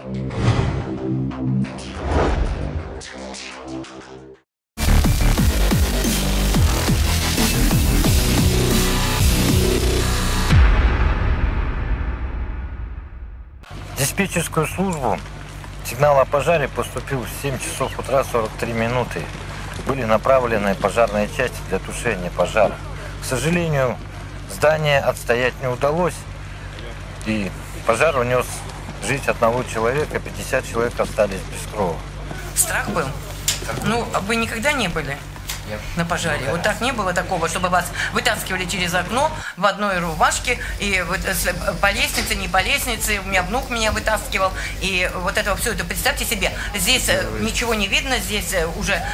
В диспетчерскую службу сигнал о пожаре поступил в 7 часов утра 43 минуты. Были направлены пожарные части для тушения пожара. К сожалению, здание отстоять не удалось, и пожар унес жизнь одного человека, 50 человек остались без крова. Страх был? Ну, вы никогда не были на пожаре? Вот так не было такого, чтобы вас вытаскивали через окно в одной рубашке, и вот по лестнице, не по лестнице, у меня внук меня вытаскивал, и вот это все, это представьте себе, здесь ничего не видно, здесь уже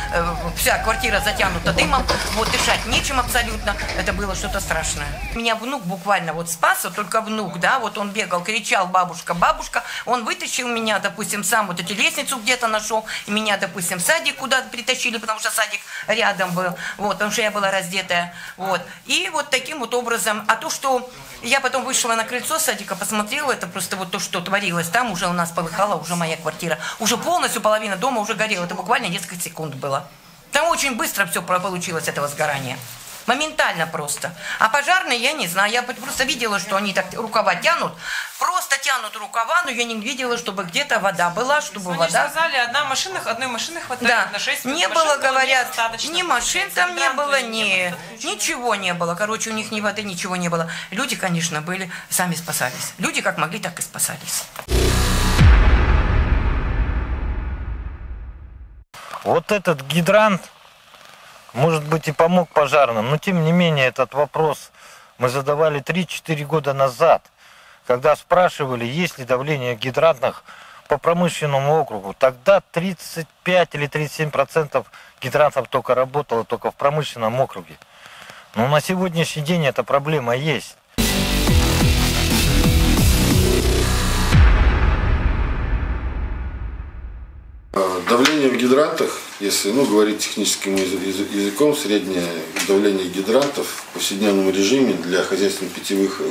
вся квартира затянута дымом, вот дышать нечем абсолютно, это было что-то страшное. Меня внук буквально вот спас, вот только внук, да, вот он бегал, кричал: бабушка, бабушка, он вытащил меня, допустим, сам вот эту лестницу где-то нашел, и меня, допустим, в садик куда-то притащили, потому что садик рядом был, вот, потому что я была раздетая, вот, и вот таким вот образом, а то, что я потом вышла на крыльцо садика, посмотрела, это просто вот то, что творилось, там уже у нас полыхала уже моя квартира, уже полностью половина дома уже горела, это буквально несколько секунд было, там очень быстро все получилось, этого сгорания. Моментально просто. А пожарные, я не знаю, я просто видела, что они так рукава тянут, просто тянут рукава, но я не видела, чтобы где-то вода была, чтобы они вода... сказали, одной машины хватает, да. на 6 не было, говорят, ни машин там не было, ничего не было. Короче, у них ни воды, ничего не было. Люди, конечно, были, сами спасались. Люди как могли, так и спасались. Вот этот гидрант, может быть, и помог пожарным, но тем не менее этот вопрос мы задавали 3-4 года назад, когда спрашивали, есть ли давление в гидрантах по промышленному округу. Тогда 35 или 37% гидрантов только работало только в промышленном округе. Но на сегодняшний день эта проблема есть. Давление в гидрантах, если говорить техническим языком, среднее давление гидрантов в повседневном режиме для хозяйственно-питьевых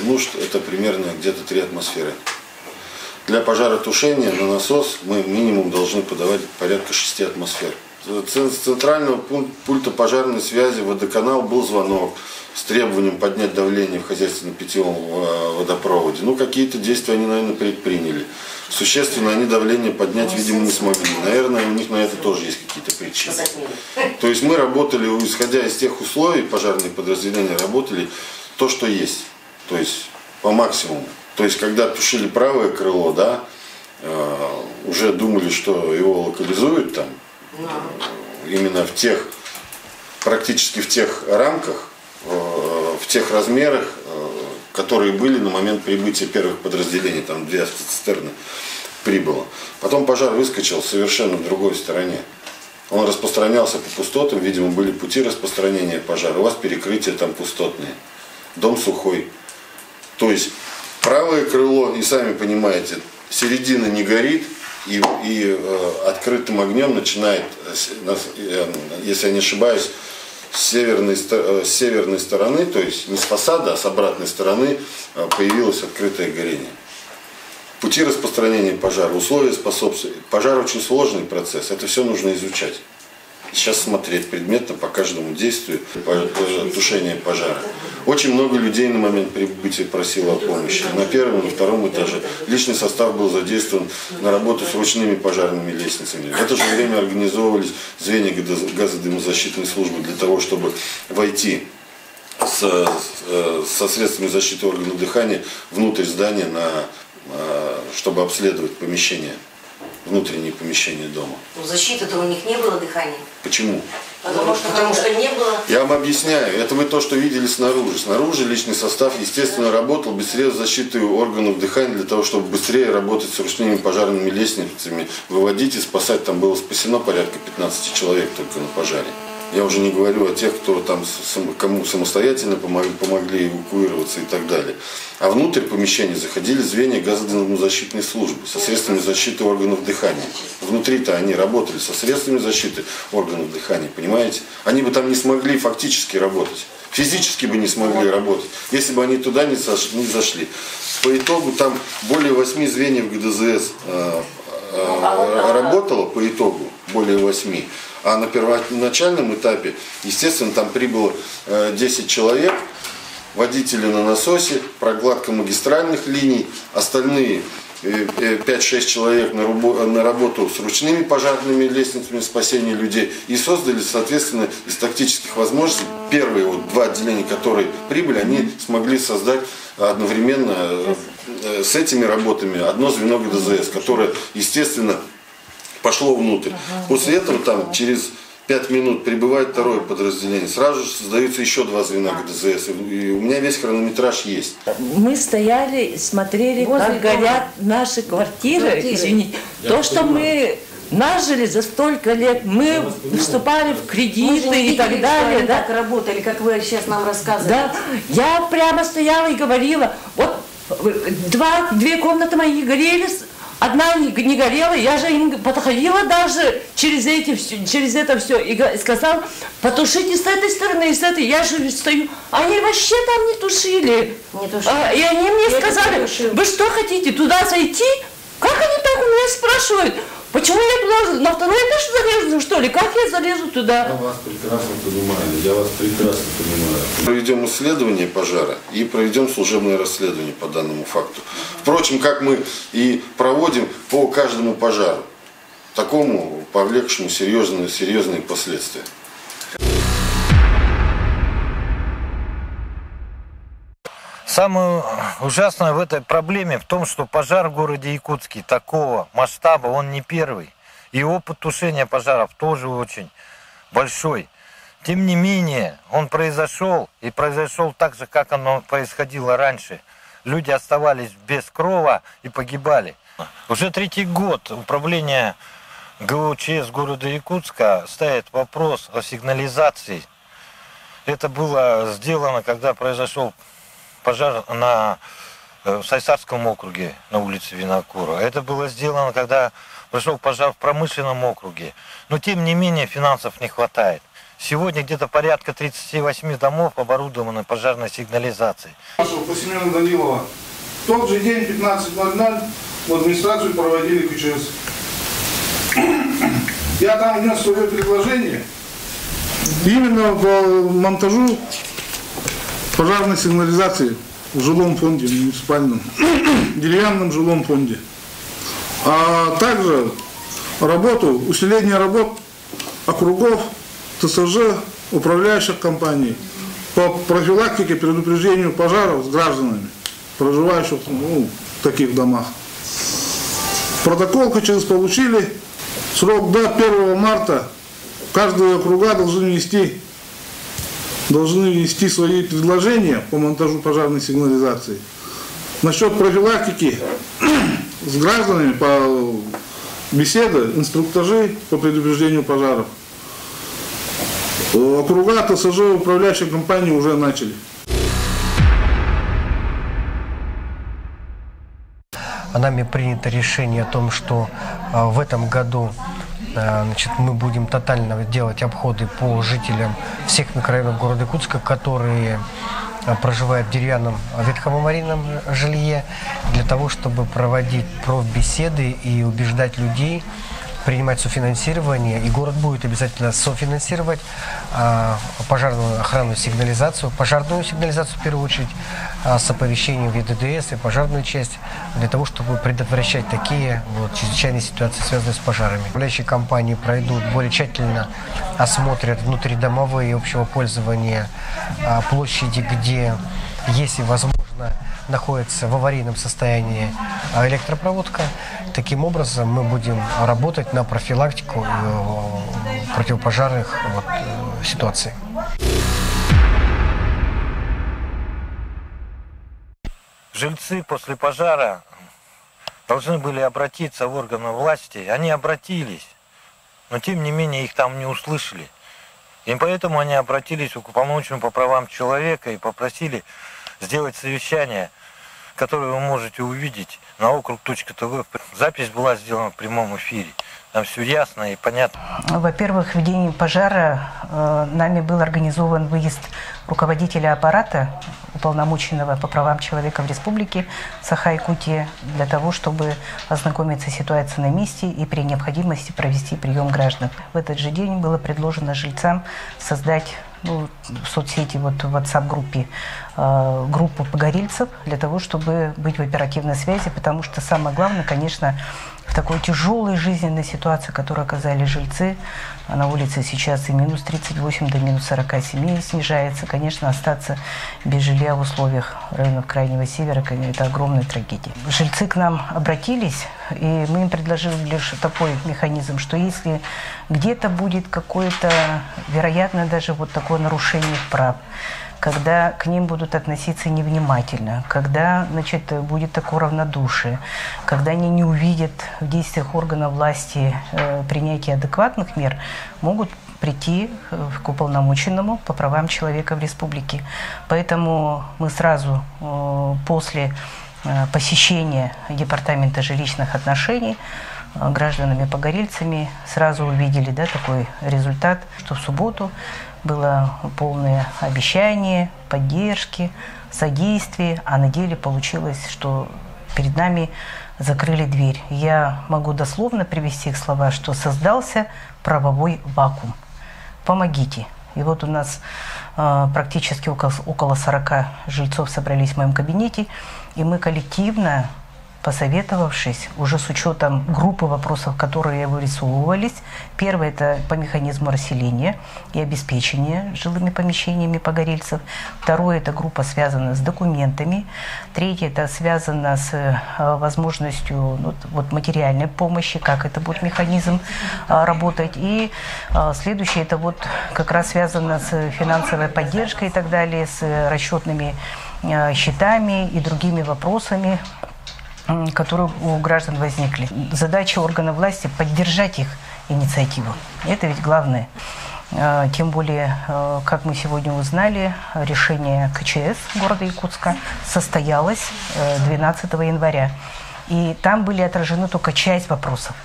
нужд это примерно где-то 3 атмосферы. Для пожаротушения на насос мы минимум должны подавать порядка 6 атмосфер. С центрального пульта пожарной связи в водоканал был звонок с требованием поднять давление в хозяйственно-питьевом водопроводе. Какие-то действия они, наверное, предприняли. Существенно они давление поднять, видимо, не смогли. Наверное, у них на это тоже есть какие-то причины. То есть мы работали, исходя из тех условий, пожарные подразделения работали то, что есть. То есть по максимуму. То есть когда тушили правое крыло, да, уже думали, что его локализуют там, именно в тех, практически в тех рамках, в тех размерах, которые были на момент прибытия первых подразделений, там 2 автоцистерны прибыло. Потом пожар выскочил совершенно в другой стороне. Он распространялся по пустотам, видимо, были пути распространения пожара. У вас перекрытия там пустотные, дом сухой. То есть правое крыло, и сами понимаете, середина не горит, и открытым огнем начинает, если я не ошибаюсь, с северной стороны, то есть не с фасада, а с обратной стороны появилось открытое горение. Пути распространения пожара, условия способствуют. Пожар очень сложный процесс, это все нужно изучать. Сейчас смотреть предметно по каждому действию тушения пожара. Очень много людей на момент прибытия просило о помощи. На первом и на втором этаже личный состав был задействован на работу с ручными пожарными лестницами. В это же время организовывались звенья газодымозащитной службы для того, чтобы войти со средствами защиты органов дыхания внутрь здания, чтобы обследовать помещение. Внутренние помещения дома. Защиты-то у них не было дыхания. Почему? Потому что не было. Я вам объясняю. Это вы то, что видели снаружи. Снаружи личный состав, естественно, работал без средств защиты органов дыхания для того, чтобы быстрее работать с ручными пожарными лестницами, выводить и спасать. Там было спасено порядка 15 человек только на пожаре. Я уже не говорю о тех, кто там, кому самостоятельно помогли эвакуироваться и так далее. А внутрь помещения заходили звенья газодымозащитной службы со средствами защиты органов дыхания. Внутри-то они работали со средствами защиты органов дыхания, понимаете? Они бы там не смогли фактически работать. Физически бы не смогли работать, если бы они туда не зашли. по итогу там более 8 звеньев ГДЗС работало по итогу, более 8. А на первоначальном этапе, естественно, там прибыло 10 человек, водители на насосе, прокладка магистральных линий, остальные 5-6 человек на работу с ручными пожарными лестницами спасения людей и создали, соответственно, из тактических возможностей первые вот 2 отделения, которые прибыли, они смогли создать одновременно с этими работами одно звено ГДЗС, которое, естественно, пошло внутрь. После этого там через 5 минут прибывает второе подразделение, сразу же создаются еще 2 звена ГДЗС. И у меня весь хронометраж есть. Мы стояли, смотрели, как горят наши квартиры. Извините, то, что мы нажили за столько лет, мы вступали в кредиты и так далее. Да? Так работали, как вы сейчас нам рассказываете. Да, я прямо стояла и говорила, вот 2 комнаты мои горели, одна не горела, я же им подходила даже через это все и сказала, потушите с этой стороны и с этой, я же стою. Они вообще там не тушили. И они мне сказали, вы что хотите, туда зайти? Как они так у меня спрашивают? Почему я туда на второй этаж залезу, что ли? Как я залезу туда? Я вас прекрасно понимаю, Проведем исследование пожара и проведем служебное расследование по данному факту. Впрочем, как мы и проводим по каждому пожару, такому повлекшему серьезные последствия. Самое ужасное в этой проблеме в том, что пожар в городе Якутске такого масштаба, он не первый. И опыт тушения пожаров тоже очень большой. Тем не менее, он произошел, и произошел так же, как оно происходило раньше. Люди оставались без крова и погибали. Уже 3-й год управление ГОЧС города Якутска ставит вопрос о сигнализации. Это было сделано, когда произошел пожар в Сайсарском округе на улице Винокура. Это было сделано, когда прошел пожар в промышленном округе. Но тем не менее финансов не хватает. Сегодня где-то порядка 38 домов оборудованы пожарной сигнализацией. По Семену Данилова в тот же день 15:00 в администрацию проводили КЧС. Я там внес свое предложение именно по монтажу пожарной сигнализации в жилом фонде муниципальном, деревянном жилом фонде. А также усиление работ округов, ТСЖ, управляющих компаний по профилактике, предупреждению пожаров с гражданами, проживающих в таких домах. Протокол КЧС получили. Срок до 1 марта. Каждые округа должны внести свои предложения по монтажу пожарной сигнализации. Насчет профилактики с гражданами, по беседе, инструктажи по предупреждению пожаров. Округа, ТСЖ, управляющие компании уже начали. Нами принято решение о том, что в этом году мы будем тотально делать обходы по жителям всех микрорайонов города Якутска, которые проживают в деревянном ветхом-аварийном жилье, для того, чтобы проводить профбеседы и убеждать людей принимать софинансирование, и город будет обязательно софинансировать пожарную охранную сигнализацию, пожарную сигнализацию в первую очередь, с оповещением в ЕДДС и пожарную часть, для того, чтобы предотвращать такие чрезвычайные ситуации, связанные с пожарами. Управляющие компании пройдут более тщательно, осмотрят внутридомовые общего пользования площади, где, если возможно, находится в аварийном состоянии электропроводка. Таким образом мы будем работать на профилактику противопожарных ситуаций. Жильцы после пожара должны были обратиться в органы власти. Они обратились, но тем не менее их там не услышали. И поэтому они обратились к уполномоченному по правам человека и попросили сделать совещание, которое вы можете увидеть на округ.тв. Запись была сделана в прямом эфире. там все ясно и понятно. Во-первых, в день пожара нами был организован выезд руководителя аппарата, уполномоченного по правам человека в республике Саха-Якутия, для того, чтобы ознакомиться с ситуацией на месте и при необходимости провести прием граждан. В этот же день было предложено жильцам создать в соцсети, в WhatsApp-группе, группу погорельцев для того, чтобы быть в оперативной связи, потому что самое главное, конечно, в такой тяжелой жизненной ситуации, в которой оказались жильцы, а на улице сейчас и минус 38 до минус 47 снижается, конечно, остаться без жилья в условиях районов Крайнего Севера – это огромная трагедия. Жильцы к нам обратились, и мы им предложили лишь такой механизм, что если где-то будет какое-то, вероятно, даже такое нарушение их прав, когда к ним будут относиться невнимательно, когда, будет такое равнодушие, когда они не увидят в действиях органов власти принятия адекватных мер, могут прийти к уполномоченному по правам человека в республике. Поэтому мы сразу после посещения Департамента жилищных отношений гражданами-погорельцами сразу увидели такой результат, что в субботу было полное обещание, поддержки, содействия, а на деле получилось, что перед нами закрыли дверь. Я могу дословно привести их слова, что создался правовой вакуум. Помогите. И вот у нас практически около 40 жильцов собрались в моем кабинете, и мы коллективно, посоветовавшись, уже с учетом группы вопросов, которые вырисовывались. Первое – это по механизму расселения и обеспечения жилыми помещениями погорельцев. Второе – это группа связана с документами. Третье – это связано с возможностью материальной помощи, как это будет механизм работать. И следующее – это как раз связано с финансовой поддержкой и так далее, с расчетными счетами и другими вопросами, которые у граждан возникли. Задача органов власти – поддержать их инициативу. Это ведь главное. Тем более, как мы сегодня узнали, решение КЧС города Якутска состоялось 12 января. И там были отражены только часть вопросов.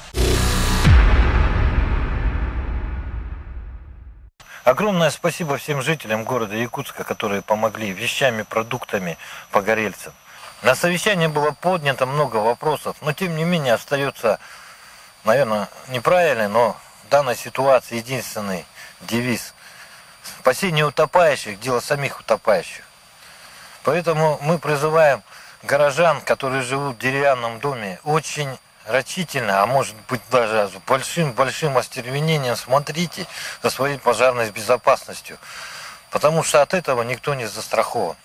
Огромное спасибо всем жителям города Якутска, которые помогли вещами, продуктами погорельцам. На совещании было поднято много вопросов, но тем не менее остается, наверное, неправильный, но в данной ситуации единственный девиз. Спасение утопающих – дело самих утопающих. Поэтому мы призываем горожан, которые живут в деревянном доме, очень рачительно, а может быть даже с большим остервенением смотрите за своей пожарной безопасностью, потому что от этого никто не застрахован.